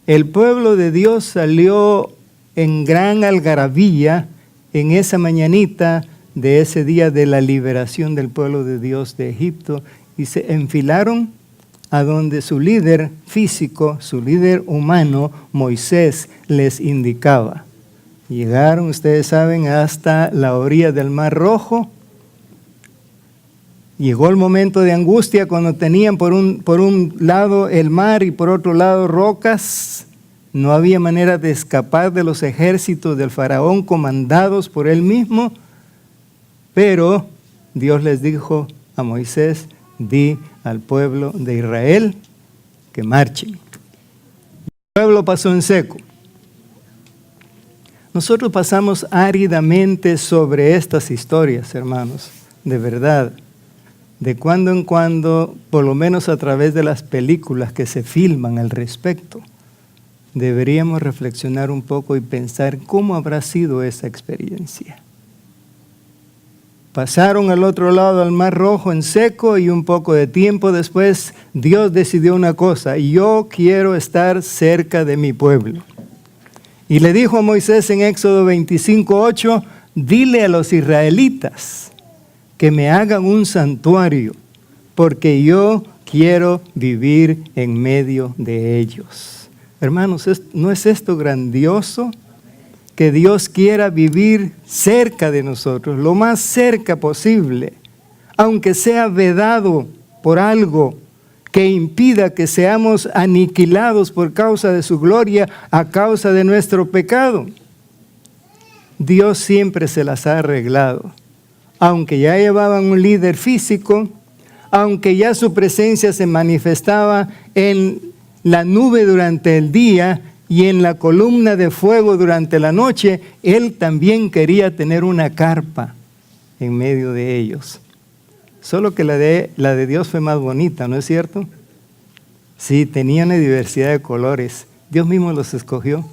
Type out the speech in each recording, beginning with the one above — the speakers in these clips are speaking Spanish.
El pueblo de Dios salió en gran algarabía en esa mañanita de ese día de la liberación del pueblo de Dios de Egipto y se enfilaron a donde su líder físico, su líder humano, Moisés, les indicaba. Llegaron, ustedes saben, hasta la orilla del Mar Rojo. Llegó el momento de angustia cuando tenían por un lado el mar y por otro lado rocas. No había manera de escapar de los ejércitos del faraón comandados por él mismo. Pero Dios les dijo a Moisés, di al pueblo de Israel que marchen. El pueblo pasó en seco. Nosotros pasamos áridamente sobre estas historias, hermanos, de verdad. De cuando en cuando, por lo menos a través de las películas que se filman al respecto, deberíamos reflexionar un poco y pensar cómo habrá sido esa experiencia. Pasaron al otro lado al Mar Rojo en seco y un poco de tiempo después Dios decidió una cosa: yo quiero estar cerca de mi pueblo. Y le dijo a Moisés en Éxodo 25:8, dile a los israelitas que me hagan un santuario, porque yo quiero vivir en medio de ellos. Hermanos, ¿no es esto grandioso? Que Dios quiera vivir cerca de nosotros, lo más cerca posible, aunque sea vedado por algo que impida que seamos aniquilados por causa de su gloria, a causa de nuestro pecado. Dios siempre se las ha arreglado. Aunque ya llevaban un líder físico, aunque ya su presencia se manifestaba en la nube durante el día y en la columna de fuego durante la noche, Él también quería tener una carpa en medio de ellos. Solo que la de Dios fue más bonita, ¿no es cierto? Sí, tenía una diversidad de colores. Dios mismo los escogió.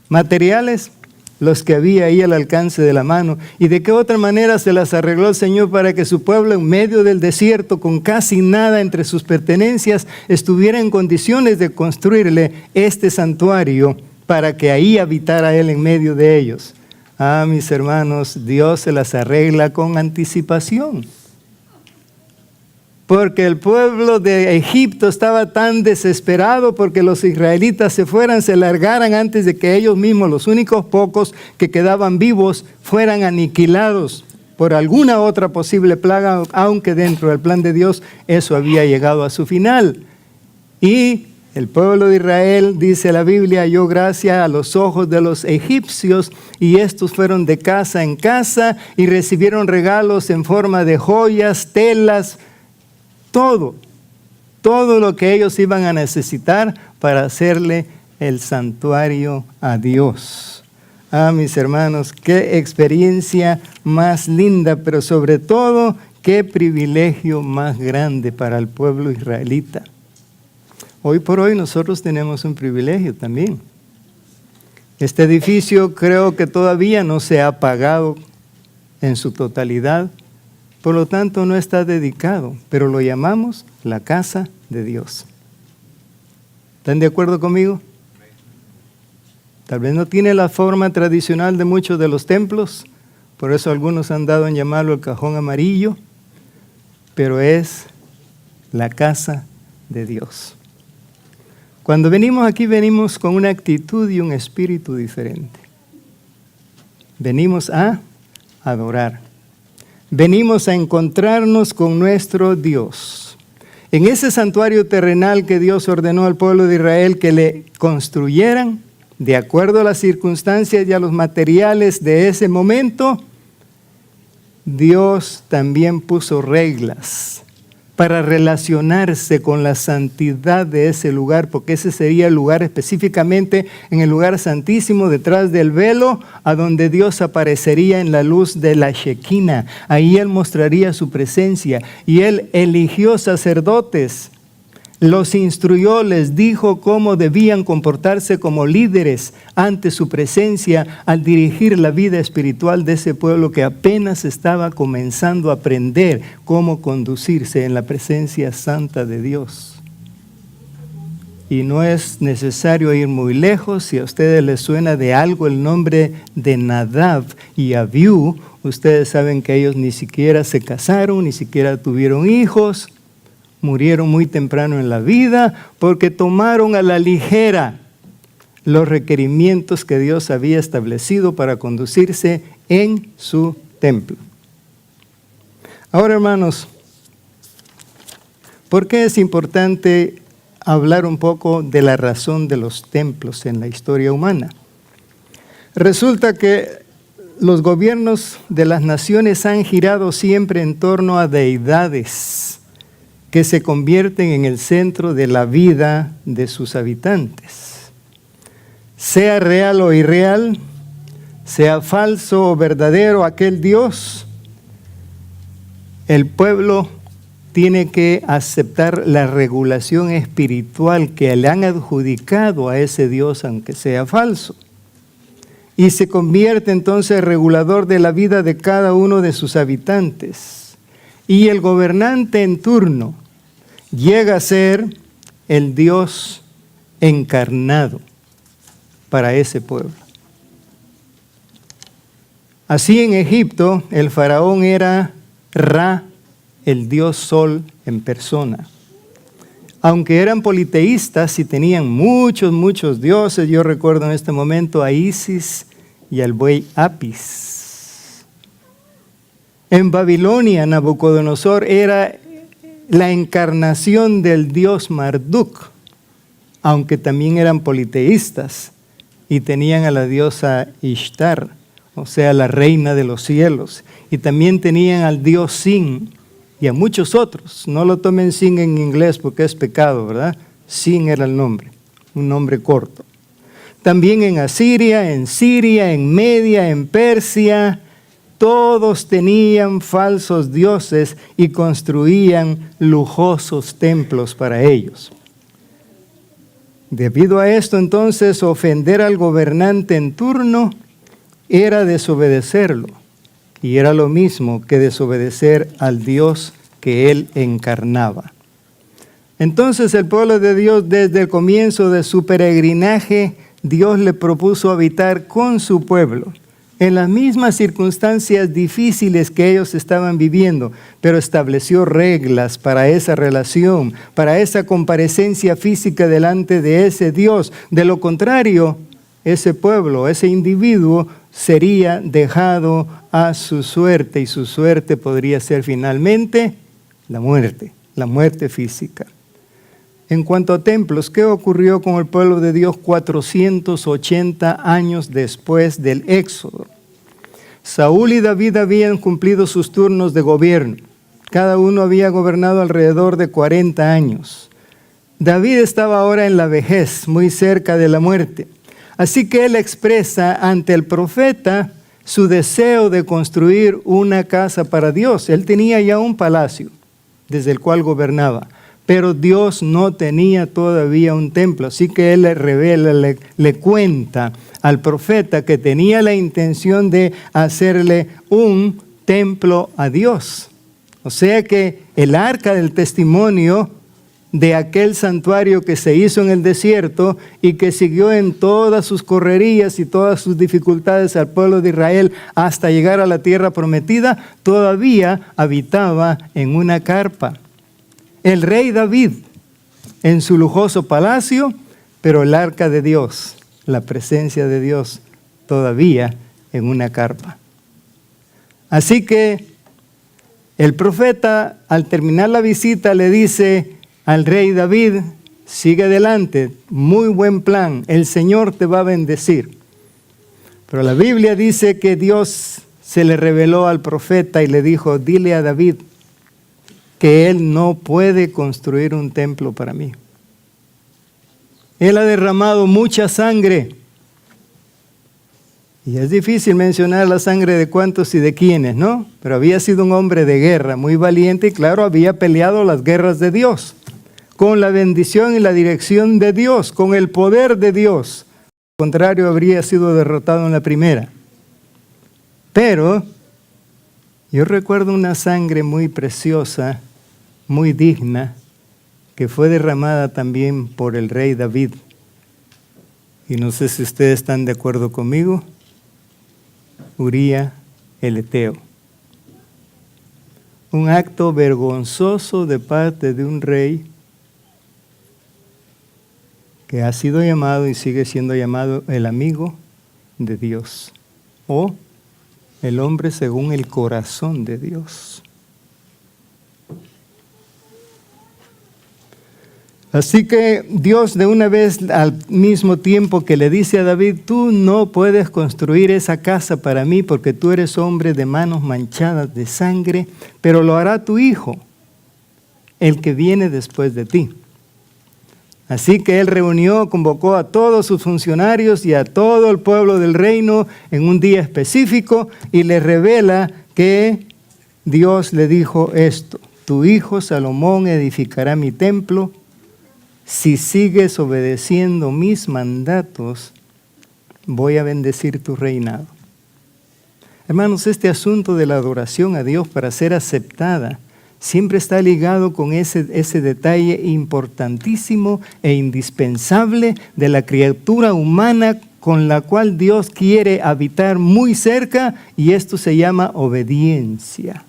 Materiales, los que había ahí al alcance de la mano. ¿Y de qué otra manera se las arregló el Señor para que su pueblo en medio del desierto, con casi nada entre sus pertenencias, estuviera en condiciones de construirle este santuario para que ahí habitara Él en medio de ellos? Ah, mis hermanos, Dios se las arregla con anticipación. Porque el pueblo de Egipto estaba tan desesperado porque los israelitas se largaran antes de que ellos mismos, los únicos pocos que quedaban vivos, fueran aniquilados por alguna otra posible plaga, aunque dentro del plan de Dios eso había llegado a su final. Y el pueblo de Israel, dice la Biblia, halló gracia a los ojos de los egipcios, y estos fueron de casa en casa y recibieron regalos en forma de joyas, telas, todo lo que ellos iban a necesitar para hacerle el santuario a Dios. Ah, mis hermanos, qué experiencia más linda, pero sobre todo, qué privilegio más grande para el pueblo israelita. Hoy por hoy nosotros tenemos un privilegio también. Este edificio creo que todavía no se ha pagado en su totalidad. Por lo tanto, no está dedicado, pero lo llamamos la casa de Dios. ¿Están de acuerdo conmigo? Tal vez no tiene la forma tradicional de muchos de los templos, por eso algunos han dado en llamarlo el cajón amarillo, pero es la casa de Dios. Cuando venimos aquí, venimos con una actitud y un espíritu diferente. Venimos a adorar. Venimos a encontrarnos con nuestro Dios. En ese santuario terrenal que Dios ordenó al pueblo de Israel que le construyeran, de acuerdo a las circunstancias y a los materiales de ese momento, Dios también puso reglas para relacionarse con la santidad de ese lugar, porque ese sería el lugar específicamente en el lugar santísimo, detrás del velo, a donde Dios aparecería en la luz de la Shekinah. Ahí Él mostraría su presencia, y Él eligió sacerdotes, los instruyó, les dijo cómo debían comportarse como líderes ante su presencia al dirigir la vida espiritual de ese pueblo que apenas estaba comenzando a aprender cómo conducirse en la presencia santa de Dios. y no es necesario ir muy lejos. Si a ustedes les suena de algo el nombre de Nadab y Abiú, ustedes saben que ellos ni siquiera se casaron, ni siquiera tuvieron hijos, murieron muy temprano en la vida porque tomaron a la ligera los requerimientos que Dios había establecido para conducirse en su templo. Ahora, hermanos, ¿por qué es importante hablar un poco de la razón de los templos en la historia humana? Resulta que los gobiernos de las naciones han girado siempre en torno a deidades que se convierten en el centro de la vida de sus habitantes. Sea real o irreal, sea falso o verdadero aquel Dios, el pueblo tiene que aceptar la regulación espiritual que le han adjudicado a ese Dios, aunque sea falso. Y se convierte entonces en regulador de la vida de cada uno de sus habitantes. Y el gobernante en turno llega a ser el Dios encarnado para ese pueblo. Así en Egipto, el faraón era Ra, el dios sol en persona. Aunque eran politeístas y tenían muchos dioses, yo recuerdo en este momento a Isis y al buey Apis. En Babilonia, Nabucodonosor era la encarnación del dios Marduk, aunque también eran politeístas y tenían a la diosa Ishtar, o sea, la reina de los cielos, y también tenían al dios Sin y a muchos otros. No lo tomen Sin en inglés porque es pecado, ¿verdad? Sin era el nombre, un nombre corto. También en Asiria, en Siria, en Media, en Persia, todos tenían falsos dioses y construían lujosos templos para ellos. Debido a esto, entonces, ofender al gobernante en turno era desobedecerlo, y era lo mismo que desobedecer al Dios que él encarnaba. Entonces, el pueblo de Dios, desde el comienzo de su peregrinaje, Dios le propuso habitar con su pueblo, en las mismas circunstancias difíciles que ellos estaban viviendo, pero estableció reglas para esa relación, para esa comparecencia física delante de ese Dios. De lo contrario, ese pueblo, ese individuo, sería dejado a su suerte, y su suerte podría ser finalmente la muerte física. En cuanto a templos, ¿qué ocurrió con el pueblo de Dios 480 años después del Éxodo? Saúl y David habían cumplido sus turnos de gobierno. Cada uno había gobernado alrededor de 40 años. David estaba ahora en la vejez, muy cerca de la muerte. Así que él expresa ante el profeta su deseo de construir una casa para Dios. Él tenía ya un palacio desde el cual gobernaba, pero Dios no tenía todavía un templo. Así que él le revela, le cuenta al profeta que tenía la intención de hacerle un templo a Dios. O sea que el arca del testimonio de aquel santuario que se hizo en el desierto y que siguió en todas sus correrías y todas sus dificultades al pueblo de Israel hasta llegar a la tierra prometida, todavía habitaba en una carpa. El rey David en su lujoso palacio, pero el arca de Dios, la presencia de Dios, todavía en una carpa. Así que el profeta, al terminar la visita, le dice al rey David: sigue adelante, muy buen plan, el Señor te va a bendecir. Pero la Biblia dice que Dios se le reveló al profeta y le dijo: dile a David que él no puede construir un templo para mí. Él ha derramado mucha sangre. Y es difícil mencionar la sangre de cuántos y de quiénes, ¿no? Pero había sido un hombre de guerra, muy valiente, y claro, había peleado las guerras de Dios, con la bendición y la dirección de Dios, con el poder de Dios. Al contrario, habría sido derrotado en la primera. Pero yo recuerdo una sangre muy preciosa, muy digna, que fue derramada también por el rey David. Y no sé si ustedes están de acuerdo conmigo. Uría el Eteo. Un acto vergonzoso de parte de un rey que ha sido llamado y sigue siendo llamado el amigo de Dios, o el hombre según el corazón de Dios. Así que Dios de una vez al mismo tiempo que le dice a David, tú no puedes construir esa casa para mí porque tú eres hombre de manos manchadas de sangre, pero lo hará tu hijo, el que viene después de ti. Así que él convocó a todos sus funcionarios y a todo el pueblo del reino en un día específico y le revela que Dios le dijo esto: tu hijo Salomón edificará mi templo. Si sigues obedeciendo mis mandatos, voy a bendecir tu reinado. Hermanos, este asunto de la adoración a Dios para ser aceptada siempre está ligado con ese detalle importantísimo e indispensable de la criatura humana con la cual Dios quiere habitar muy cerca, y esto se llama obediencia.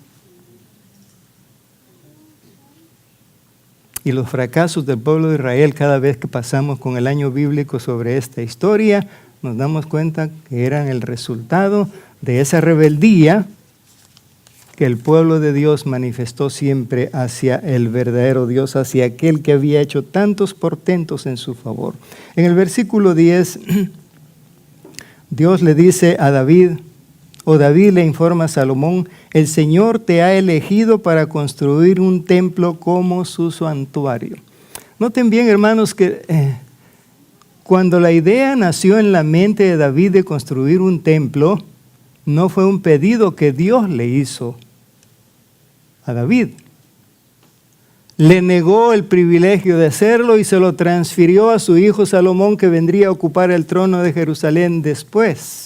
Y los fracasos del pueblo de Israel, cada vez que pasamos con el año bíblico sobre esta historia, nos damos cuenta que eran el resultado de esa rebeldía que el pueblo de Dios manifestó siempre hacia el verdadero Dios, hacia aquel que había hecho tantos portentos en su favor. En el versículo 10, Dios le dice a David, o David le informa a Salomón, el Señor te ha elegido para construir un templo como su santuario. Noten bien, hermanos, que cuando la idea nació en la mente de David de construir un templo, no fue un pedido que Dios le hizo a David. Le negó el privilegio de hacerlo y se lo transfirió a su hijo Salomón, que vendría a ocupar el trono de Jerusalén después.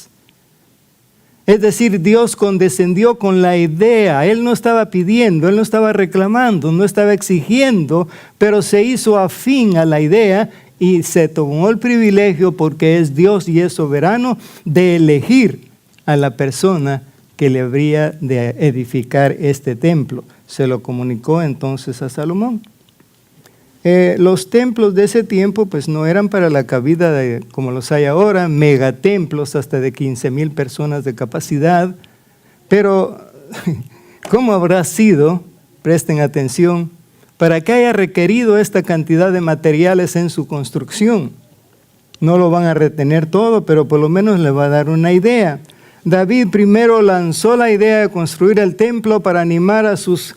Es decir, Dios condescendió con la idea. Él no estaba pidiendo, Él no estaba reclamando, no estaba exigiendo, pero se hizo afín a la idea y se tomó el privilegio, porque es Dios y es soberano, de elegir a la persona que le habría de edificar este templo. Se lo comunicó entonces a Salomón. Los templos de ese tiempo pues no eran para la cabida como los hay ahora, megatemplos hasta de 15,000 personas de capacidad, pero ¿cómo habrá sido, presten atención, para que haya requerido esta cantidad de materiales en su construcción? No lo van a retener todo, pero por lo menos le va a dar una idea. David primero lanzó la idea de construir el templo para animar a sus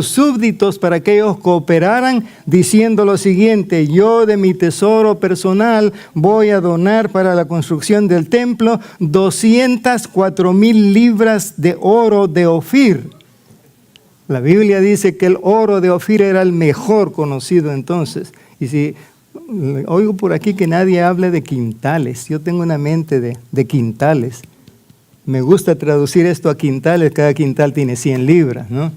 súbditos para que ellos cooperaran, diciendo lo siguiente: yo de mi tesoro personal voy a donar para la construcción del templo 204,000 libras de oro de Ofir. La Biblia dice que el oro de Ofir era el mejor conocido entonces. Y si oigo por aquí que nadie hable de quintales, yo tengo una mente de quintales. Me gusta traducir esto a quintales, cada quintal tiene 100 libras, ¿no?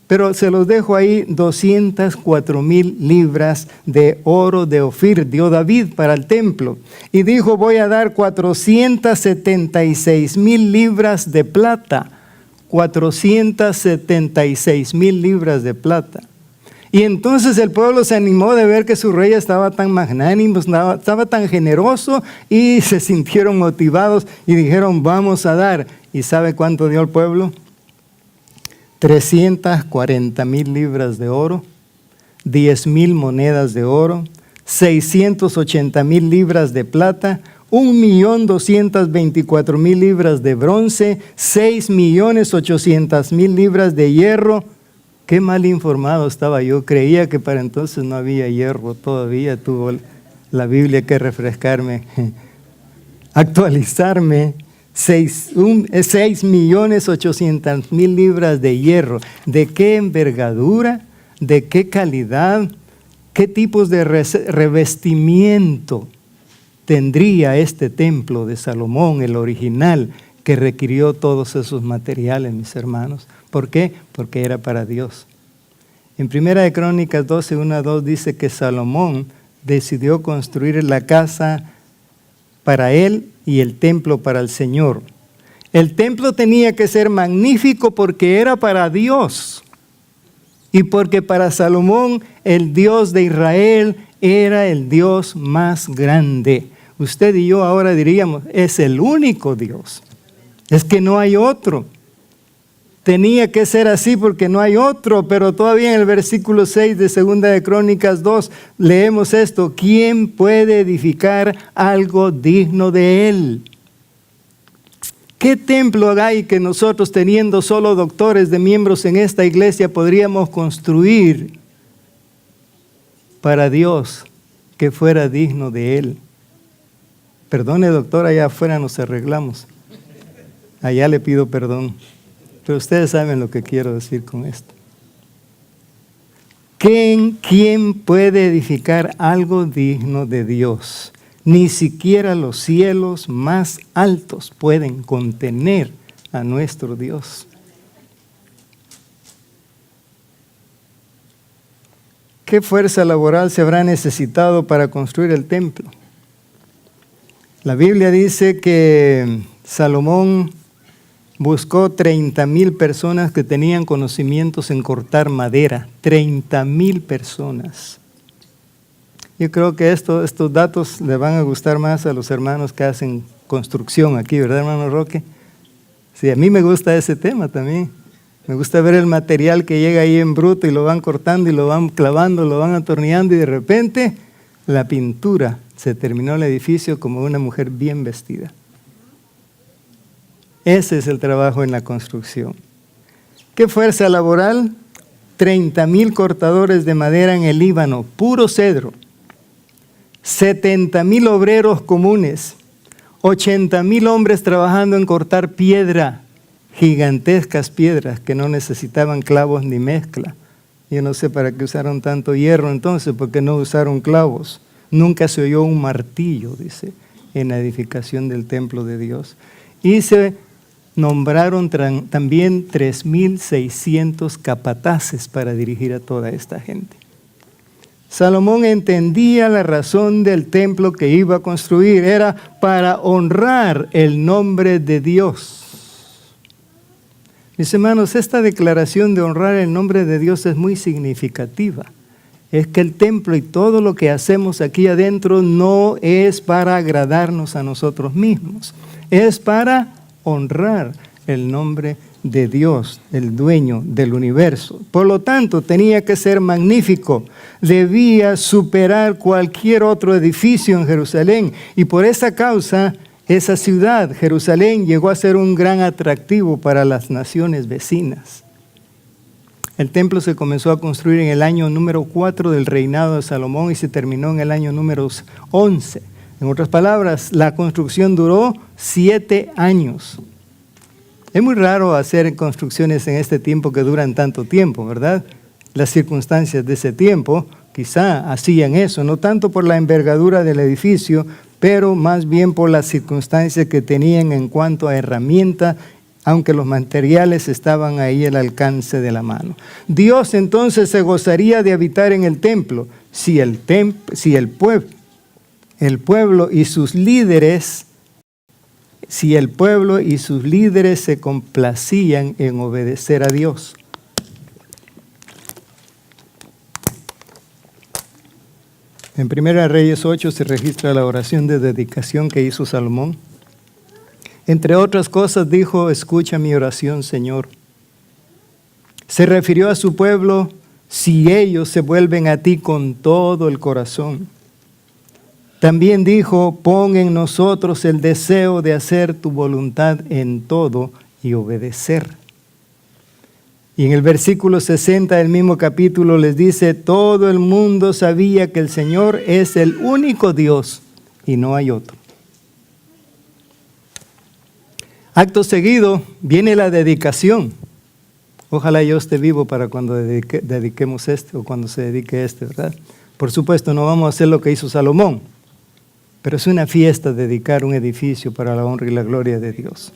Pero se los dejo ahí, 204,000 libras de oro de Ofir dio David para el templo. Y dijo, voy a dar 476,000 libras de plata. 476,000 libras de plata. Y entonces el pueblo se animó de ver que su rey estaba tan magnánimo, estaba tan generoso, y se sintieron motivados y dijeron, vamos a dar. ¿Y sabe cuánto dio el pueblo? 340,000 libras de oro, 10,000 monedas de oro, 680,000 libras de plata, 1,224,000 libras de bronce, 6,800,000 libras de hierro. Qué mal informado estaba yo, creía que para entonces no había hierro todavía, tuvo la Biblia que refrescarme, actualizarme. 6,800,000 libras de hierro. ¿De qué envergadura? ¿De qué calidad? ¿Qué tipos de revestimiento tendría este templo de Salomón, el original, que requirió todos esos materiales, mis hermanos? ¿Por qué? Porque era para Dios. En Primera de Crónicas 12, 1-2 dice que Salomón decidió construir la casa para él y el templo para el Señor. El templo tenía que ser magnífico porque era para Dios y porque para Salomón el Dios de Israel era el Dios más grande. Usted y yo ahora diríamos, es el único Dios. Es que no hay otro. Tenía que ser así porque no hay otro, pero todavía en el versículo 6 de Segunda de Crónicas 2 leemos esto: ¿quién puede edificar algo digno de él? ¿Qué templo hay que nosotros, teniendo solo doctores de miembros en esta iglesia, podríamos construir para Dios que fuera digno de él? Perdone, doctor, allá afuera nos arreglamos. Allá le pido perdón. Pero ustedes saben lo que quiero decir con esto. ¿Quién puede edificar algo digno de Dios? Ni siquiera los cielos más altos pueden contener a nuestro Dios. ¿Qué fuerza laboral se habrá necesitado para construir el templo? La Biblia dice que Salomón buscó 30,000 personas que tenían conocimientos en cortar madera. 30,000 personas. Yo creo que estos datos le van a gustar más a los hermanos que hacen construcción aquí, ¿verdad, hermano Roque? Sí, a mí me gusta ese tema también. Me gusta ver el material que llega ahí en bruto y lo van cortando y lo van clavando, lo van atornillando y de repente la pintura. Se terminó el edificio como una mujer bien vestida. Ese es el trabajo en la construcción. ¿Qué fuerza laboral? 30,000 cortadores de madera en el Líbano, puro cedro. 70,000 obreros comunes. 80,000 hombres trabajando en cortar piedra. Gigantescas piedras que no necesitaban clavos ni mezcla. Yo no sé para qué usaron tanto hierro entonces, porque no usaron clavos. Nunca se oyó un martillo, dice, en la edificación del templo de Dios. Y se nombraron también 3,600 capataces para dirigir a toda esta gente. Salomón entendía la razón del templo que iba a construir. Era para honrar el nombre de Dios. Mis hermanos, esta declaración de honrar el nombre de Dios es muy significativa. Es que el templo y todo lo que hacemos aquí adentro no es para agradarnos a nosotros mismos. Es para honrar el nombre de Dios, el dueño del universo. Por lo tanto, tenía que ser magnífico. Debía superar cualquier otro edificio en Jerusalén. Y por esa causa, esa ciudad, Jerusalén, llegó a ser un gran atractivo para las naciones vecinas. El templo se comenzó a construir en el año número 4 del reinado de Salomón y se terminó en el año número 11. En otras palabras, la construcción duró 7 años. Es muy raro hacer construcciones en este tiempo que duran tanto tiempo, ¿verdad? Las circunstancias de ese tiempo quizá hacían eso, no tanto por la envergadura del edificio, pero más bien por las circunstancias que tenían en cuanto a herramienta, aunque los materiales estaban ahí al alcance de la mano. Dios entonces se gozaría de habitar en el templo si el pueblo y sus líderes se complacían en obedecer a Dios. En 1 Reyes 8 se registra la oración de dedicación que hizo Salomón. Entre otras cosas dijo: escucha mi oración, Señor. Se refirió a su pueblo: si ellos se vuelven a ti con todo el corazón. También dijo: pon en nosotros el deseo de hacer tu voluntad en todo y obedecer. Y en el versículo 60 del mismo capítulo les dice: todo el mundo sabía que el Señor es el único Dios y no hay otro. Acto seguido viene la dedicación. Ojalá yo esté vivo para cuando dediquemos o cuando se dedique ¿verdad? Por supuesto, no vamos a hacer lo que hizo Salomón, pero es una fiesta dedicar un edificio para la honra y la gloria de Dios.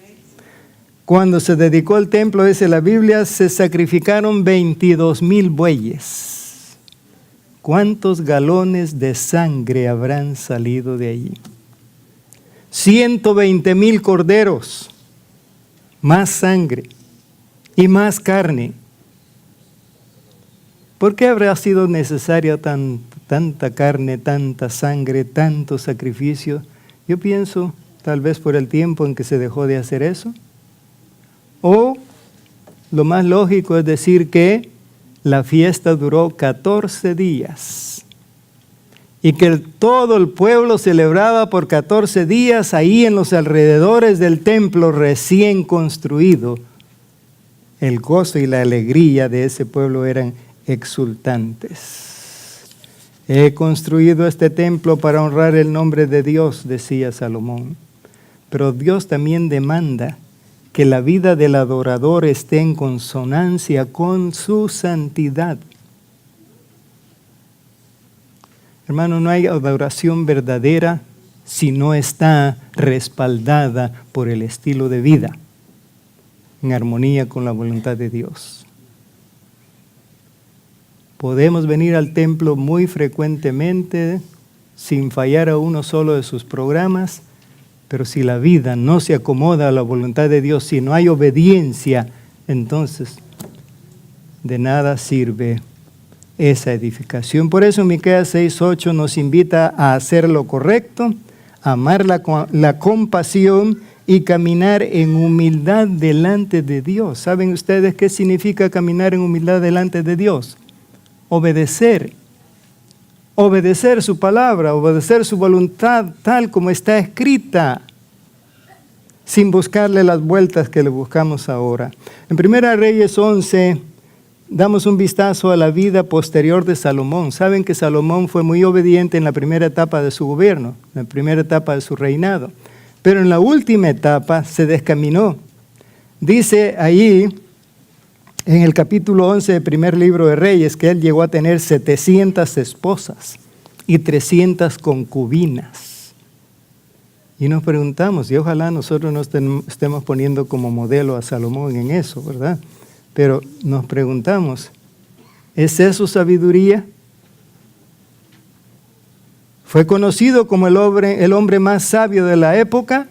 Cuando se dedicó el templo, dice la Biblia, se sacrificaron 22,000 bueyes. ¿Cuántos galones de sangre habrán salido de allí? 120,000 corderos, más sangre y más carne. ¿Por qué habrá sido necesaria tanta carne, tanta sangre, tanto sacrificio? Yo pienso, tal vez por el tiempo en que se dejó de hacer eso. O lo más lógico es decir que la fiesta duró 14 días y que todo el pueblo celebraba por 14 días ahí en los alrededores del templo recién construido. El gozo y la alegría de ese pueblo eran exultantes. He construido este templo para honrar el nombre de Dios, decía Salomón. Pero Dios también demanda que la vida del adorador esté en consonancia con su santidad. Hermano, no hay adoración verdadera si no está respaldada por el estilo de vida, en armonía con la voluntad de Dios. Podemos venir al templo muy frecuentemente, sin fallar a uno solo de sus programas, pero si la vida no se acomoda a la voluntad de Dios, si no hay obediencia, entonces de nada sirve esa edificación. Por eso Miqueas 6:8 nos invita a hacer lo correcto, amar la compasión y caminar en humildad delante de Dios. ¿Saben ustedes qué significa caminar en humildad delante de Dios? Obedecer su palabra, obedecer su voluntad tal como está escrita, sin buscarle las vueltas que le buscamos ahora. En 1 Reyes 11 damos un vistazo a la vida posterior de Salomón. Saben que Salomón fue muy obediente en la primera etapa de su gobierno, en la primera etapa de su reinado, pero en la última etapa se descaminó. Dice allí, en el capítulo 11 del primer libro de Reyes, que él llegó a tener 700 esposas y 300 concubinas. Y nos preguntamos, y ojalá nosotros no estemos poniendo como modelo a Salomón en eso, ¿verdad? Pero nos preguntamos, ¿es eso sabiduría? Fue conocido como el hombre más sabio de la época.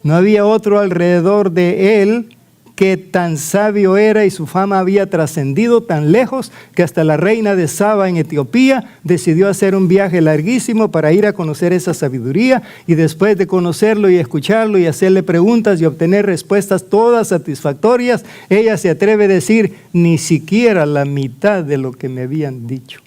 No había otro alrededor de él que tan sabio era y su fama había trascendido tan lejos que hasta la reina de Saba en Etiopía decidió hacer un viaje larguísimo para ir a conocer esa sabiduría, y después de conocerlo y escucharlo y hacerle preguntas y obtener respuestas todas satisfactorias, ella se atreve a decir ni siquiera la mitad de lo que me habían dicho.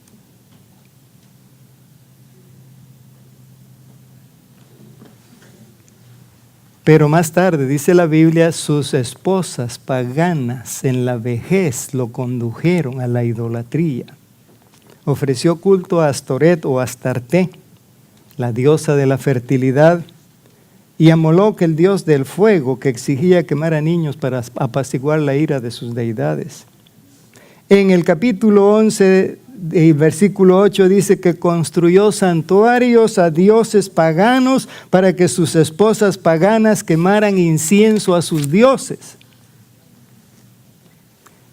Pero más tarde, dice la Biblia, sus esposas paganas en la vejez lo condujeron a la idolatría. Ofreció culto a Astoret o Astarte, la diosa de la fertilidad, y a Moloc, el dios del fuego, que exigía quemar a niños para apaciguar la ira de sus deidades. En el capítulo 11, versículo 8 dice que construyó santuarios a dioses paganos para que sus esposas paganas quemaran incienso a sus dioses.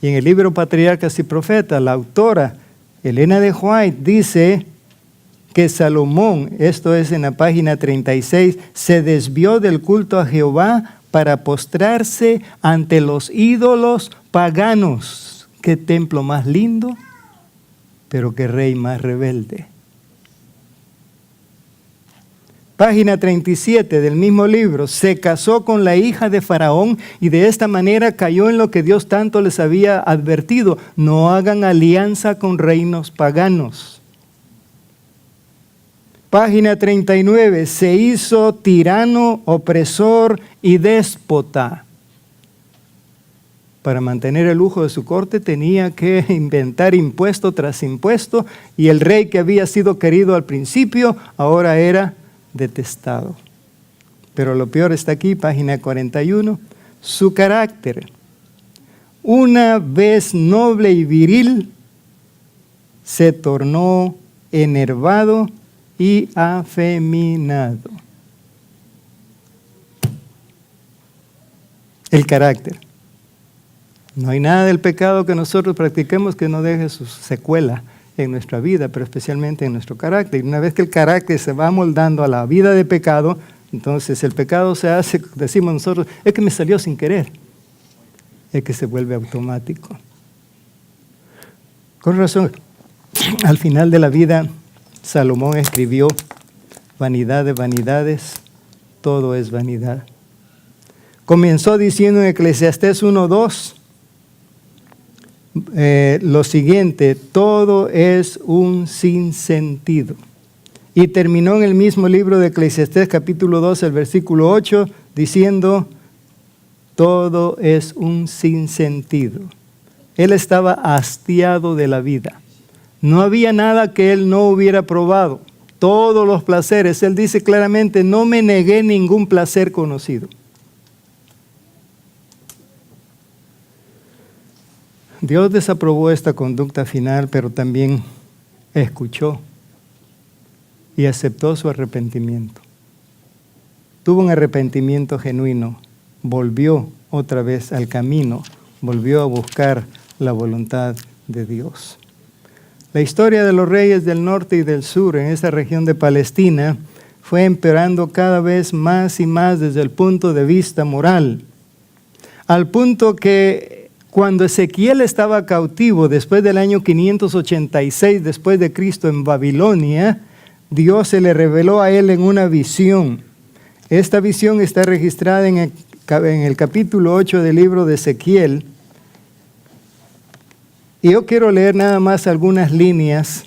Y en el libro Patriarcas y Profetas, la autora Elena de White dice que Salomón, esto es en la página 36, se desvió del culto a Jehová para postrarse ante los ídolos paganos. ¿Qué templo más lindo? Pero qué rey más rebelde. Página 37 del mismo libro, se casó con la hija de Faraón y de esta manera cayó en lo que Dios tanto les había advertido: no hagan alianza con reinos paganos. Página 39, se hizo tirano, opresor y déspota. Para mantener el lujo de su corte tenía que inventar impuesto tras impuesto, y el rey que había sido querido al principio ahora era detestado. Pero lo peor está aquí, página 41, su carácter. Una vez noble y viril, se tornó enervado y afeminado. el carácter. No hay nada del pecado que nosotros practiquemos que no deje su secuela en nuestra vida, pero especialmente en nuestro carácter. Y una vez que el carácter se va moldando a la vida de pecado, entonces el pecado se hace, decimos nosotros, es que me salió sin querer. Es que se vuelve automático. Con razón, al final de la vida, Salomón escribió, vanidad de vanidades, todo es vanidad. Comenzó diciendo en Eclesiastés 1:2, lo siguiente, todo es un sinsentido. Y terminó en el mismo libro de Eclesiastés capítulo 2, el versículo 8, diciendo, todo es un sinsentido. Él estaba hastiado de la vida. No había nada que él no hubiera probado. Todos los placeres, él dice claramente, no me negué ningún placer conocido. Dios desaprobó esta conducta final, pero también escuchó y aceptó su arrepentimiento. Tuvo un arrepentimiento genuino, volvió otra vez al camino, volvió a buscar la voluntad de Dios. La historia de los reyes del norte y del sur en esa región de Palestina fue empeorando cada vez más y más desde el punto de vista moral, al punto que cuando Ezequiel estaba cautivo después del año 586 después de Cristo en Babilonia, Dios se le reveló a él en una visión. Esta visión está registrada en el capítulo 8 del libro de Ezequiel. Y yo quiero leer nada más algunas líneas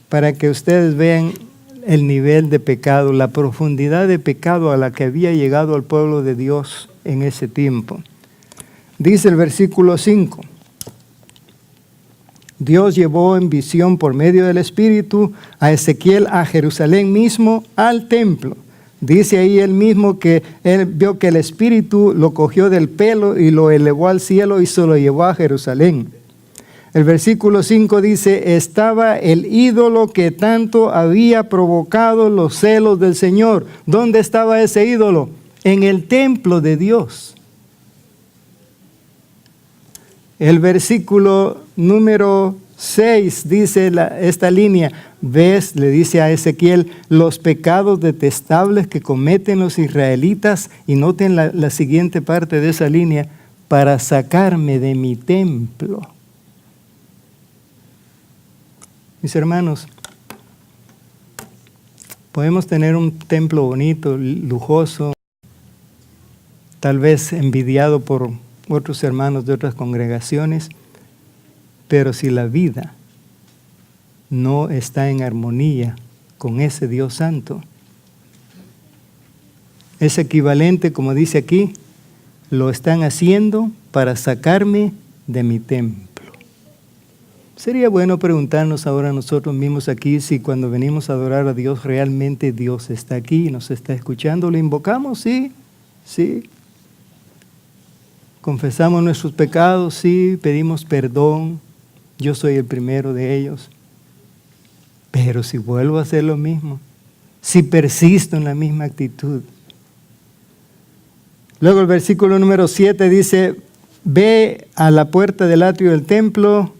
para que ustedes vean el nivel de pecado, la profundidad de pecado a la que había llegado el pueblo de Dios en ese tiempo. Dice el versículo 5, Dios llevó en visión por medio del Espíritu a Ezequiel a Jerusalén mismo, al templo. Dice ahí él mismo que él vio que el Espíritu lo cogió del pelo y lo elevó al cielo y se lo llevó a Jerusalén. El versículo 5 dice, estaba el ídolo que tanto había provocado los celos del Señor. ¿Dónde estaba ese ídolo? En el templo de Dios. El versículo número 6 dice esta línea, ves, le dice a Ezequiel, los pecados detestables que cometen los israelitas, y noten la siguiente parte de esa línea, para sacarme de mi templo. Mis hermanos, podemos tener un templo bonito, lujoso, tal vez envidiado por otros hermanos de otras congregaciones, pero si la vida no está en armonía con ese Dios santo, es equivalente, como dice aquí, lo están haciendo para sacarme de mi templo. Sería bueno preguntarnos ahora nosotros mismos aquí si cuando venimos a adorar a Dios realmente Dios está aquí y nos está escuchando. ¿Lo invocamos? Sí, sí. Confesamos nuestros pecados, sí, pedimos perdón, yo soy el primero de ellos. Pero si vuelvo a hacer lo mismo, si persisto en la misma actitud. Luego el versículo número 7 dice, ve a la puerta del atrio del templo,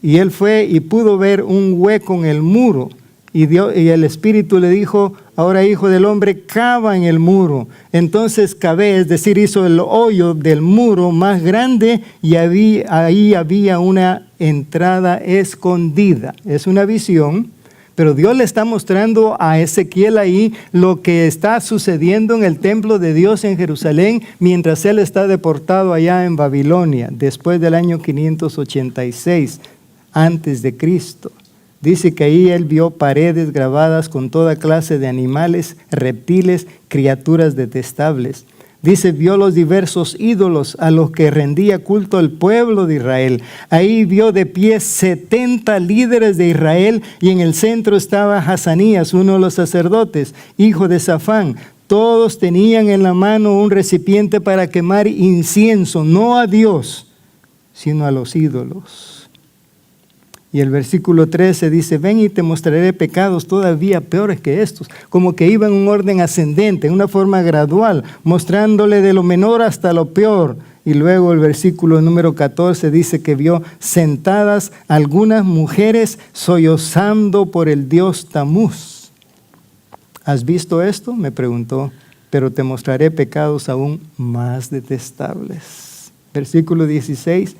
y él fue y pudo ver un hueco en el muro. Y el Espíritu le dijo, ahora hijo del hombre, cava en el muro. Entonces cavé, es decir, hizo el hoyo del muro más grande y ahí había una entrada escondida. Es una visión, pero Dios le está mostrando a Ezequiel ahí lo que está sucediendo en el templo de Dios en Jerusalén mientras él está deportado allá en Babilonia, después del año 586 antes de Cristo. Dice que ahí él vio paredes grabadas con toda clase de animales, reptiles, criaturas detestables. Dice, vio los diversos ídolos a los que rendía culto el pueblo de Israel. Ahí vio de pie 70 líderes de Israel y en el centro estaba Hazanías, uno de los sacerdotes, hijo de Safán. Todos tenían en la mano un recipiente para quemar incienso, no a Dios, sino a los ídolos. Y el versículo 13 dice, ven y te mostraré pecados todavía peores que estos. Como que iba en un orden ascendente, en una forma gradual, mostrándole de lo menor hasta lo peor. Y luego el versículo número 14 dice que vio sentadas algunas mujeres sollozando por el dios Tamuz. ¿Has visto esto?, me preguntó, pero te mostraré pecados aún más detestables. Versículo 16.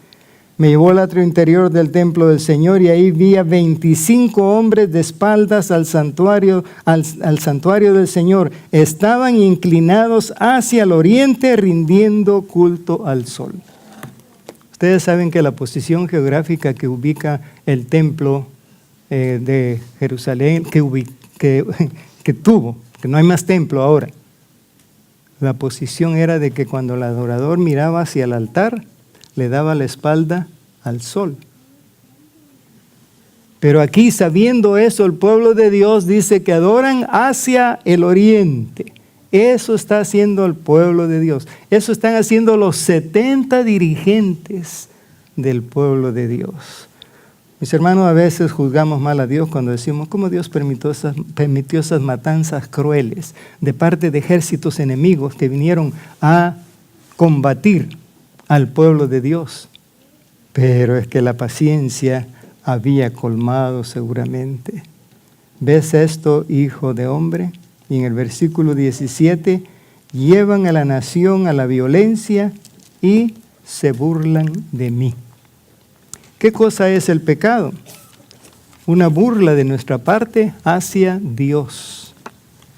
Me llevó al atrio interior del templo del Señor y ahí vi a 25 hombres de espaldas al santuario del Señor. Estaban inclinados hacia el oriente, rindiendo culto al sol. Ustedes saben que la posición geográfica que ubica el templo de Jerusalén, que tuvo, que no hay más templo ahora, la posición era de que cuando el adorador miraba hacia el altar, le daba la espalda al sol. Pero aquí, sabiendo eso, el pueblo de Dios dice que adoran hacia el oriente. Eso está haciendo el pueblo de Dios. Eso están haciendo los 70 dirigentes del pueblo de Dios. Mis hermanos, a veces juzgamos mal a Dios cuando decimos, ¿cómo Dios permitió esas matanzas crueles de parte de ejércitos enemigos que vinieron a combatir al pueblo de Dios? Pero es que la paciencia había colmado seguramente. ¿Ves esto, hijo de hombre? Y en el versículo 17, llevan a la nación a la violencia y se burlan de mí. ¿Qué cosa es el pecado? Una burla de nuestra parte hacia Dios,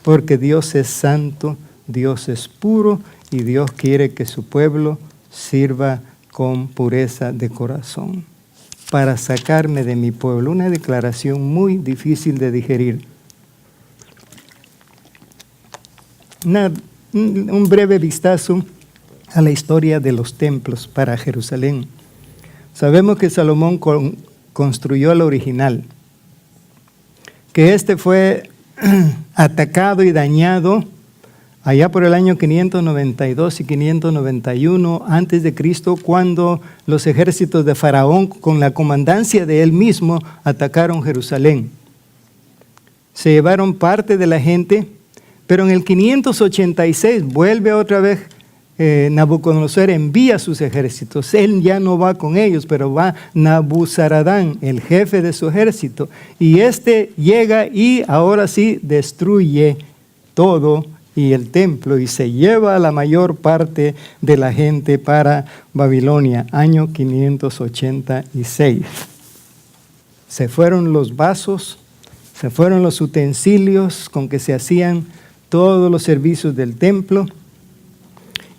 porque Dios es santo, Dios es puro y Dios quiere que su pueblo sirva con pureza de corazón. Para sacarme de mi pueblo, una declaración muy difícil de digerir. Un breve vistazo a la historia de los templos para Jerusalén. Sabemos que Salomón construyó el original, que este fue atacado y dañado allá por el año 592 y 591 antes de Cristo, cuando los ejércitos de Faraón, con la comandancia de él mismo, atacaron Jerusalén. Se llevaron parte de la gente, pero en el 586 vuelve otra vez Nabucodonosor, envía sus ejércitos. Él ya no va con ellos, pero va Nabuzaradán, el jefe de su ejército. Y este llega y ahora sí destruye todo y el templo, y se lleva a la mayor parte de la gente para Babilonia, año 586. Se fueron los vasos, se fueron los utensilios con que se hacían todos los servicios del templo,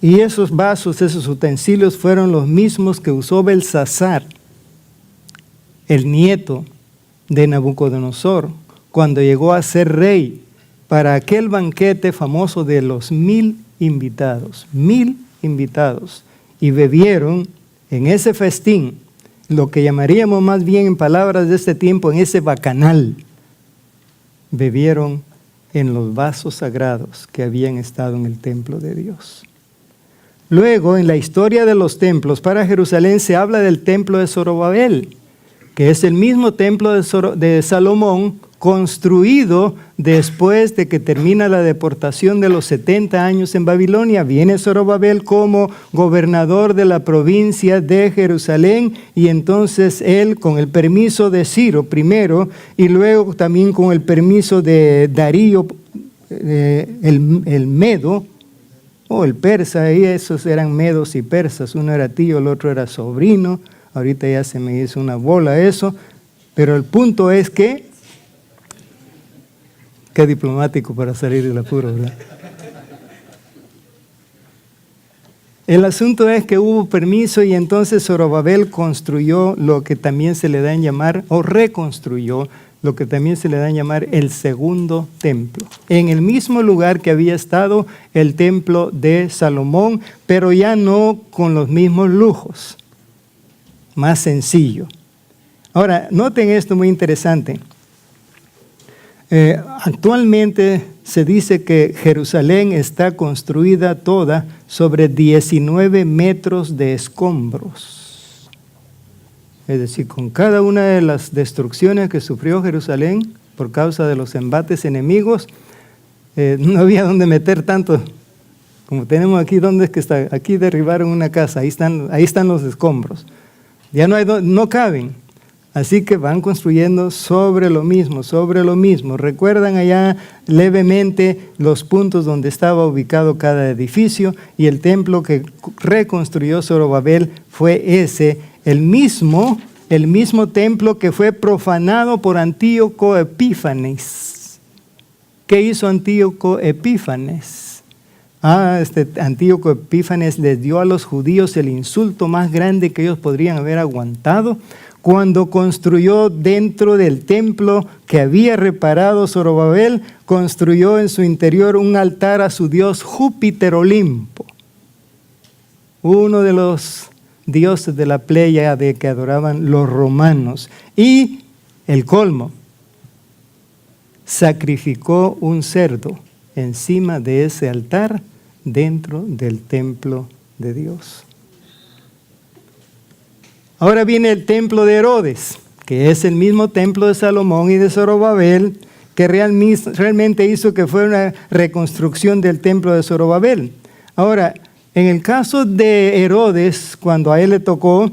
y esos vasos, esos utensilios fueron los mismos que usó Belsasar, el nieto de Nabucodonosor, cuando llegó a ser rey, para aquel banquete famoso de los 1000 invitados. 1000 invitados. Y bebieron en ese festín, lo que llamaríamos más bien en palabras de este tiempo, en ese bacanal. Bebieron en los vasos sagrados que habían estado en el templo de Dios. Luego, en la historia de los templos para Jerusalén, se habla del templo de Zorobabel, que es el mismo templo de Salomón, construido después de que termina la deportación de los 70 años en Babilonia. Viene Zorobabel como gobernador de la provincia de Jerusalén, y entonces él, con el permiso de Ciro primero, y luego también con el permiso de Darío, el medo, o el persa, y esos eran medos y persas, uno era tío, el otro era sobrino. Ahorita ya se me hizo una bola eso, pero el punto es que, qué diplomático para salir del apuro, ¿verdad? El asunto es que hubo permiso, y entonces Zorobabel construyó lo que también se le da en llamar, o reconstruyó lo que también se le da en llamar el segundo templo, en el mismo lugar que había estado el templo de Salomón, pero ya no con los mismos lujos, más sencillo. Ahora, noten esto muy interesante. Actualmente se dice que Jerusalén está construida toda sobre 19 metros de escombros. es decir, con cada una de las destrucciones que sufrió Jerusalén por causa de los embates enemigos, no había donde meter tanto como tenemos aquí. ¿Dónde es que está? Aquí derribaron una casa, ahí están los escombros. Ya no caben. Así que van construyendo sobre lo mismo, sobre lo mismo. ¿Recuerdan allá levemente los puntos donde estaba ubicado cada edificio? Y el templo que reconstruyó Zorobabel fue ese, el mismo templo que fue profanado por Antíoco Epífanes. ¿Qué hizo Antíoco Epífanes? Antíoco Epífanes les dio a los judíos el insulto más grande que ellos podrían haber aguantado, cuando construyó dentro del templo que había reparado Zorobabel, construyó en su interior un altar a su dios Júpiter Olimpo, uno de los dioses de la Pléyade que adoraban los romanos. Y el colmo, sacrificó un cerdo encima de ese altar dentro del templo de Dios. Ahora viene el templo de Herodes, que es el mismo templo de Salomón y de Zorobabel, que realmente hizo que fuera una reconstrucción del templo de Zorobabel. Ahora, en el caso de Herodes, cuando a él le tocó,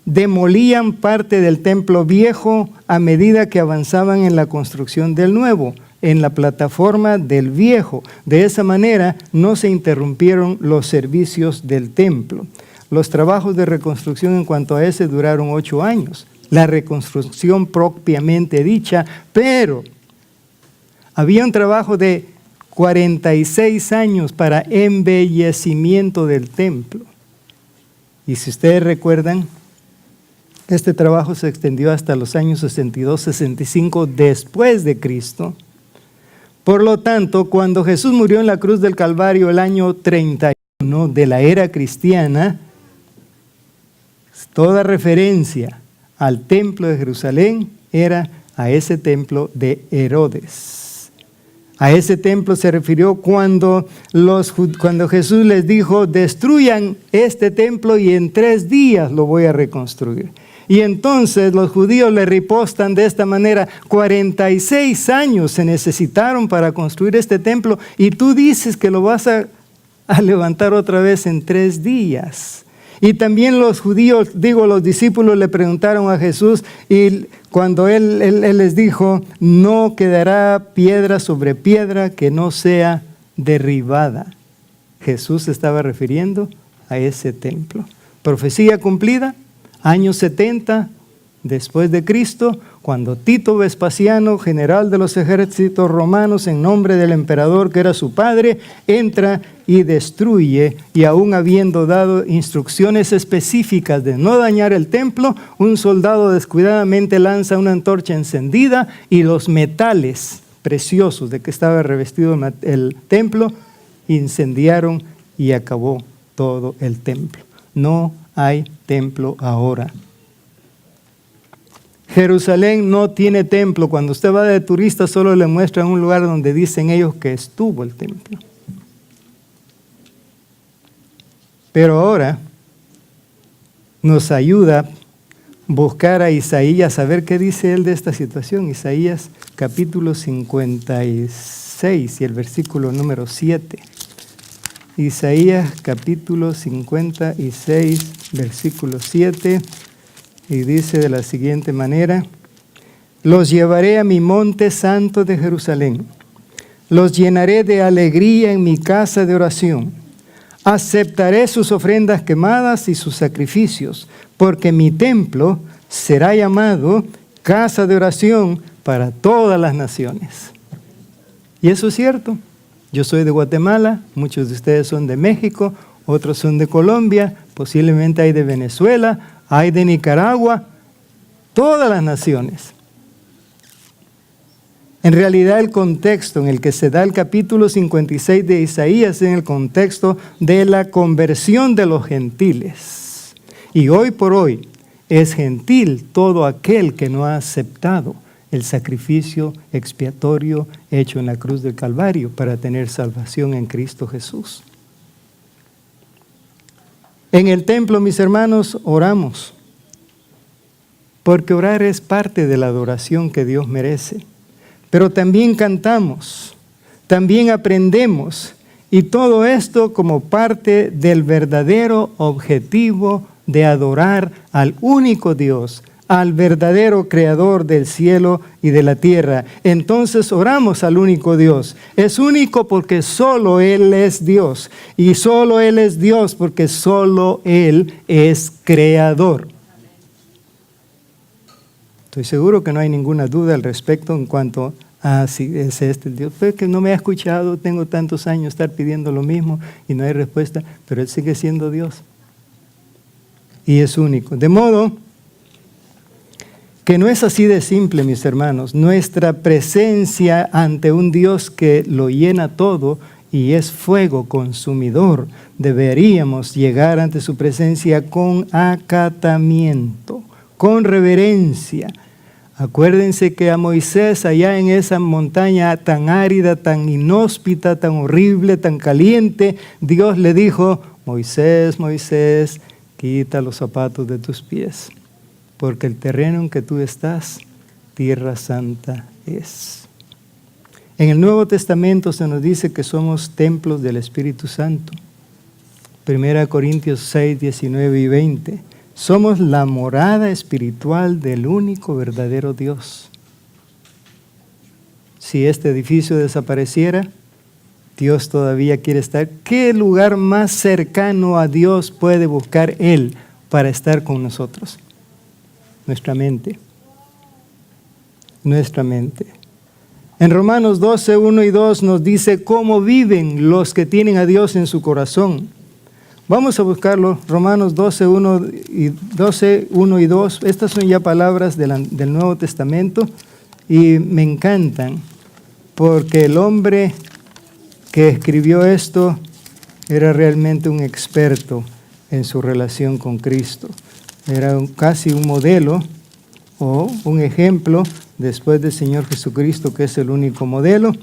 demolían parte del templo viejo a medida que avanzaban en la construcción del nuevo, en la plataforma del viejo. De esa manera no se interrumpieron los servicios del templo. Los trabajos de reconstrucción en cuanto a ese duraron 8 años, la reconstrucción propiamente dicha, pero había un trabajo de 46 años para embellecimiento del templo. Y si ustedes recuerdan, este trabajo se extendió hasta los años 62-65 después de Cristo. Por lo tanto, cuando Jesús murió en la cruz del Calvario el año 31 de la era cristiana, toda referencia al templo de Jerusalén era a ese templo de Herodes. A ese templo se refirió cuando Jesús les dijo: destruyan este templo y en 3 días lo voy a reconstruir. Y entonces los judíos le ripostan de esta manera: 46 años se necesitaron para construir este templo y tú dices que lo vas a levantar otra vez en 3 días. Y también los discípulos le preguntaron a Jesús, y cuando él les dijo: no quedará piedra sobre piedra que no sea derribada. Jesús se estaba refiriendo a ese templo. Profecía cumplida, año 70 después de Cristo, cuando Tito Vespasiano, general de los ejércitos romanos, en nombre del emperador que era su padre, entra y destruye, y aún habiendo dado instrucciones específicas de no dañar el templo, un soldado descuidadamente lanza una antorcha encendida y los metales preciosos de que estaba revestido el templo incendiaron y acabó todo el templo. No hay templo ahora. Jerusalén no tiene templo. Cuando usted va de turista solo le muestran un lugar donde dicen ellos que estuvo el templo. Pero ahora nos ayuda buscar a Isaías, a ver qué dice él de esta situación. Isaías capítulo 56 y el versículo número 7. Isaías capítulo 56, versículo 7. Y dice de la siguiente manera: los llevaré a mi monte santo de Jerusalén, los llenaré de alegría en mi casa de oración, aceptaré sus ofrendas quemadas y sus sacrificios, porque mi templo será llamado casa de oración para todas las naciones. Y eso es cierto. Yo soy de Guatemala, muchos de ustedes son de México, otros son de Colombia, posiblemente hay de Venezuela, hay de Nicaragua, todas las naciones. En realidad el contexto en el que se da el capítulo 56 de Isaías es en el contexto de la conversión de los gentiles. Y hoy por hoy es gentil todo aquel que no ha aceptado el sacrificio expiatorio hecho en la cruz del Calvario para tener salvación en Cristo Jesús. En el templo, mis hermanos, oramos. porque orar es parte de la adoración que Dios merece. Pero también cantamos, también aprendemos, y todo esto como parte del verdadero objetivo de adorar al único Dios, al verdadero creador del cielo y de la tierra. Entonces oramos al único Dios. Es único porque solo Él es Dios. Y solo Él es Dios porque solo Él es creador. Estoy seguro que no hay ninguna duda al respecto en cuanto a si es este el Dios. Pues que no me ha escuchado, tengo tantos años estar pidiendo lo mismo y no hay respuesta, pero Él sigue siendo Dios. Y es único. De modo que no es así de simple, mis hermanos. Nuestra presencia ante un Dios que lo llena todo y es fuego consumidor, deberíamos llegar ante su presencia con acatamiento, con reverencia. Acuérdense que a Moisés allá en esa montaña tan árida, tan inhóspita, tan horrible, tan caliente, Dios le dijo: Moisés, Moisés, quita los zapatos de tus pies, porque el terreno en que tú estás, tierra santa es. En el Nuevo Testamento se nos dice que somos templos del Espíritu Santo. 1 Corintios 6, 19 y 20. Somos la morada espiritual del único verdadero Dios. Si este edificio desapareciera, Dios todavía quiere estar. ¿Qué lugar más cercano a Dios puede buscar Él para estar con nosotros? Nuestra mente. Nuestra mente. En Romanos 12, 1 y 2 nos dice cómo viven los que tienen a Dios en su corazón. Vamos a buscarlo, Romanos 12, 1 y 2. Estas son ya palabras del Nuevo Testamento y me encantan porque el hombre que escribió esto era realmente un experto en su relación con Cristo. Era casi un modelo o un ejemplo después del Señor Jesucristo, que es el único modelo.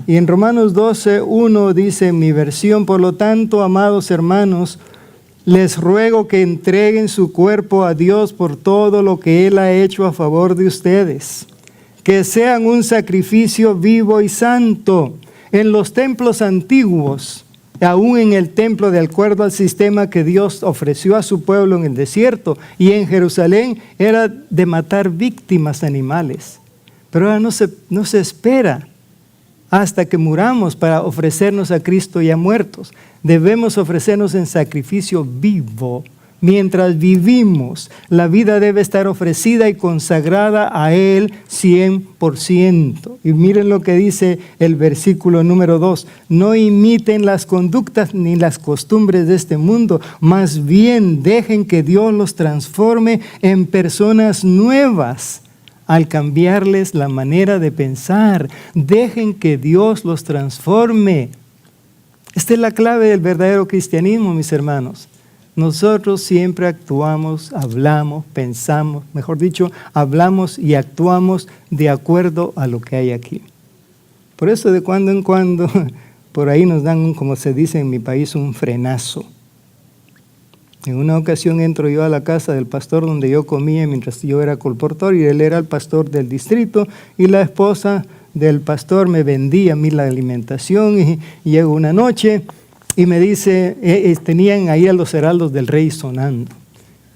Y en Romanos 12, 1 dice en mi versión: por lo tanto, amados hermanos, les ruego que entreguen su cuerpo a Dios por todo lo que Él ha hecho a favor de ustedes, que sean un sacrificio vivo y santo. En los templos antiguos, aún en el templo, de acuerdo al sistema que Dios ofreció a su pueblo en el desierto y en Jerusalén, era de matar víctimas animales. Pero ahora no se espera hasta que muramos para ofrecernos a Cristo ya muertos. Debemos ofrecernos en sacrificio vivo. Mientras vivimos, la vida debe estar ofrecida y consagrada a Él 100%. Y miren lo que dice el versículo número 2. No imiten las conductas ni las costumbres de este mundo, más bien dejen que Dios los transforme en personas nuevas al cambiarles la manera de pensar. Dejen que Dios los transforme. Esta es la clave del verdadero cristianismo, mis hermanos. Nosotros siempre actuamos, hablamos, pensamos, mejor dicho, hablamos y actuamos de acuerdo a lo que hay aquí. Por eso de cuando en cuando, por ahí nos dan, como se dice en mi país, un frenazo. En una ocasión entro yo a la casa del pastor donde yo comía mientras yo era colportor, y él era el pastor del distrito, y la esposa del pastor me vendía a mí la alimentación, y llegó una noche y me dice, tenían ahí a los heraldos del rey sonando,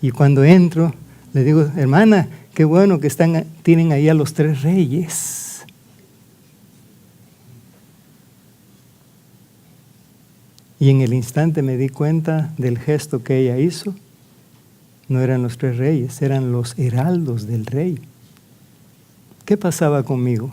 y cuando entro le digo: hermana, qué bueno que tienen ahí a los 3 reyes. Y en el instante me di cuenta del gesto que ella hizo. No eran los 3 reyes, eran los heraldos del rey. ¿Qué pasaba conmigo?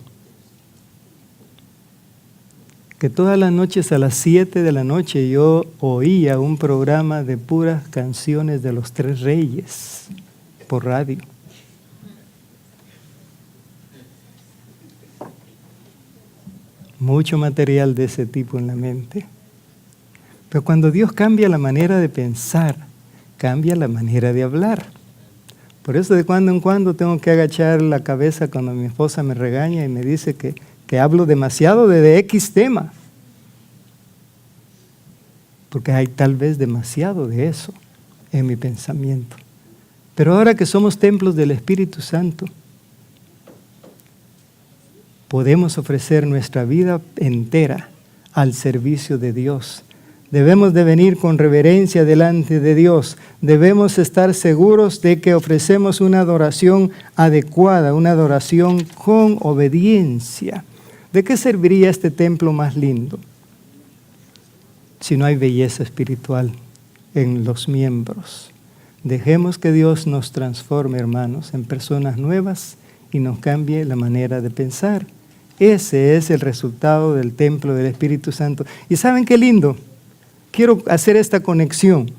Que todas las noches a las 7 de la noche yo oía un programa de puras canciones de los 3 reyes por radio. Mucho material de ese tipo en la mente. Pero cuando Dios cambia la manera de pensar, cambia la manera de hablar. Por eso de cuando en cuando tengo que agachar la cabeza cuando mi esposa me regaña y me dice que hablo demasiado de X tema. Porque hay tal vez demasiado de eso en mi pensamiento. Pero ahora que somos templos del Espíritu Santo, podemos ofrecer nuestra vida entera al servicio de Dios. Debemos de venir con reverencia delante de Dios. Debemos estar seguros de que ofrecemos una adoración adecuada, una adoración con obediencia. ¿De qué serviría este templo más lindo si no hay belleza espiritual en los miembros? Dejemos que Dios nos transforme, hermanos, en personas nuevas y nos cambie la manera de pensar. Ese es el resultado del templo del Espíritu Santo. ¿Y saben qué lindo? Quiero hacer esta conexión.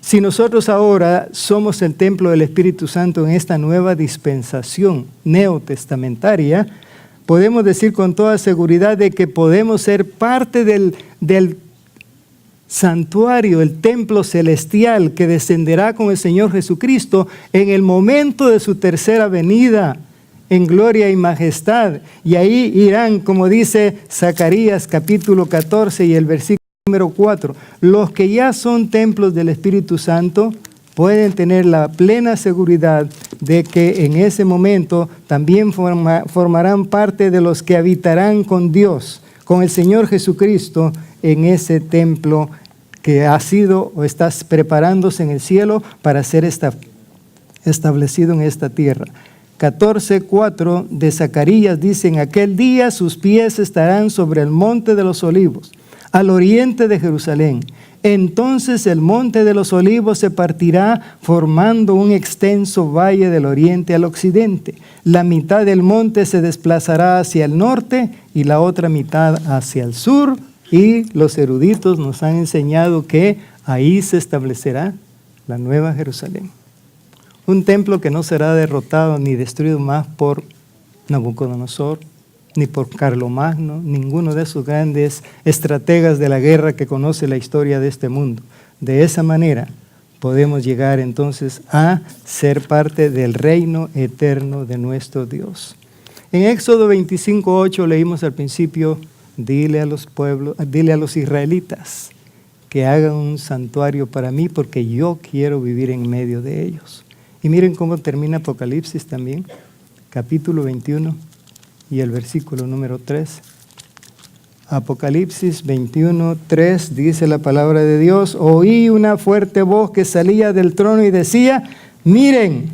Si nosotros ahora somos el templo del Espíritu Santo en esta nueva dispensación neotestamentaria, podemos decir con toda seguridad de que podemos ser parte del santuario, el templo celestial que descenderá con el Señor Jesucristo en el momento de su tercera venida en gloria y majestad. Y ahí irán, como dice Zacarías capítulo 14 y el versículo número 4, los que ya son templos del Espíritu Santo pueden tener la plena seguridad de que en ese momento también formarán parte de los que habitarán con Dios, con el Señor Jesucristo en ese templo que ha sido o está preparándose en el cielo para ser establecido en esta tierra. 14:4 de Zacarías dice: en aquel día sus pies estarán sobre el monte de los olivos, al oriente de Jerusalén. Entonces el monte de los olivos se partirá formando un extenso valle del oriente al occidente. La mitad del monte se desplazará hacia el norte y la otra mitad hacia el sur. Y los eruditos nos han enseñado que ahí se establecerá la nueva Jerusalén. Un templo que no será derrotado ni destruido más por Nabucodonosor, ni por Carlomagno, ninguno de esos grandes estrategas de la guerra que conoce la historia de este mundo. De esa manera podemos llegar entonces a ser parte del reino eterno de nuestro Dios. En Éxodo 25:8 leímos al principio: dile a los israelitas que hagan un santuario para mí porque yo quiero vivir en medio de ellos. Y miren cómo termina Apocalipsis también, capítulo 21 y el versículo número 3. Apocalipsis 21:3 dice la palabra de Dios: oí una fuerte voz que salía del trono y decía: miren,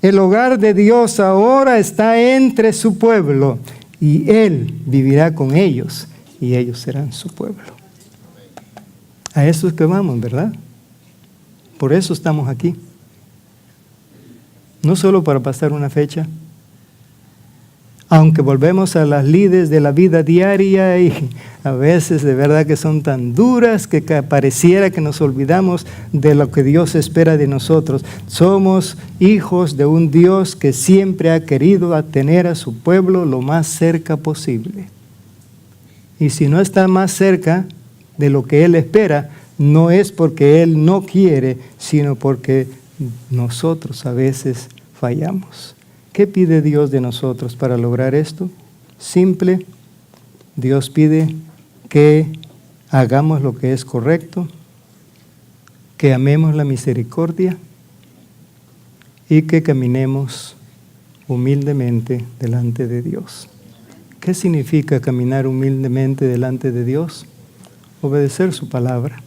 el hogar de Dios ahora está entre su pueblo, y Él vivirá con ellos, y ellos serán su pueblo. A eso es que vamos, ¿verdad? Por eso estamos aquí. No solo para pasar una fecha, aunque volvemos a las lides de la vida diaria y a veces de verdad que son tan duras que pareciera que nos olvidamos de lo que Dios espera de nosotros. Somos hijos de un Dios que siempre ha querido tener a su pueblo lo más cerca posible. Y si no está más cerca de lo que Él espera, no es porque Él no quiere, sino porque nosotros a veces fallamos. ¿Qué pide Dios de nosotros para lograr esto? Simple. Dios pide que hagamos lo que es correcto, que amemos la misericordia y que caminemos humildemente delante de Dios. ¿Qué significa caminar humildemente delante de Dios? Obedecer su palabra.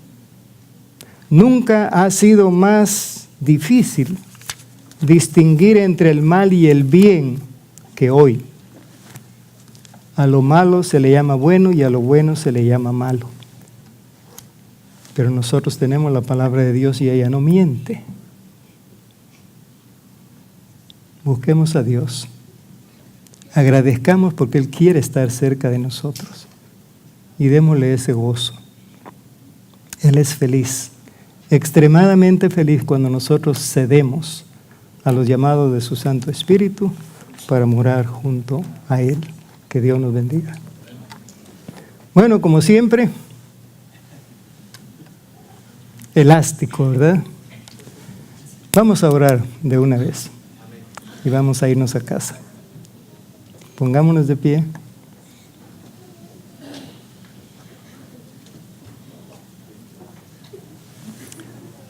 Nunca ha sido más difícil distinguir entre el mal y el bien que hoy. A lo malo se le llama bueno y a lo bueno se le llama malo. Pero nosotros tenemos la palabra de Dios y ella no miente. Busquemos a Dios. Agradezcamos porque Él quiere estar cerca de nosotros. Y démosle ese gozo. Él es feliz, extremadamente feliz cuando nosotros cedemos a los llamados de su Santo Espíritu para morar junto a Él. Que Dios nos bendiga. Bueno, como siempre, elástico, ¿verdad? Vamos a orar de una vez y vamos a irnos a casa. Pongámonos de pie.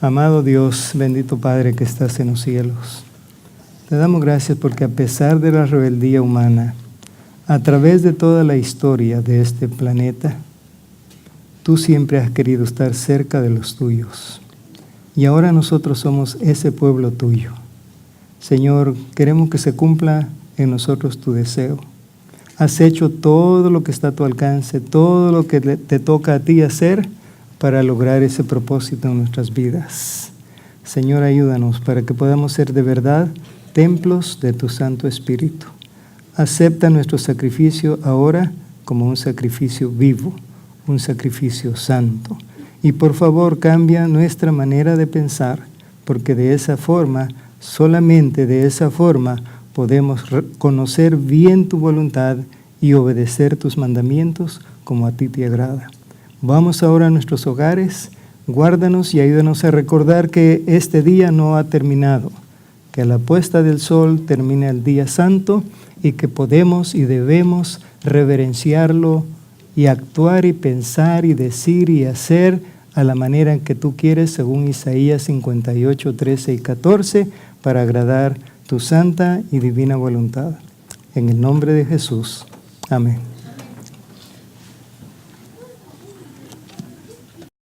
Amado Dios, bendito Padre que estás en los cielos, te damos gracias porque a pesar de la rebeldía humana, a través de toda la historia de este planeta, tú siempre has querido estar cerca de los tuyos. Y ahora nosotros somos ese pueblo tuyo. Señor, queremos que se cumpla en nosotros tu deseo. Has hecho todo lo que está a tu alcance, todo lo que te toca a ti hacer para lograr ese propósito en nuestras vidas. Señor, ayúdanos para que podamos ser de verdad templos de tu Santo Espíritu. Acepta nuestro sacrificio ahora como un sacrificio vivo, un sacrificio santo. Y por favor cambia nuestra manera de pensar, porque de esa forma, solamente de esa forma, podemos conocer bien tu voluntad y obedecer tus mandamientos como a ti te agrada. Vamos ahora a nuestros hogares, guárdanos y ayúdanos a recordar que este día no ha terminado, que a la puesta del sol termina el día santo y que podemos y debemos reverenciarlo y actuar y pensar y decir y hacer a la manera en que tú quieres, según Isaías 58, 13 y 14, para agradar tu santa y divina voluntad. En el nombre de Jesús. Amén.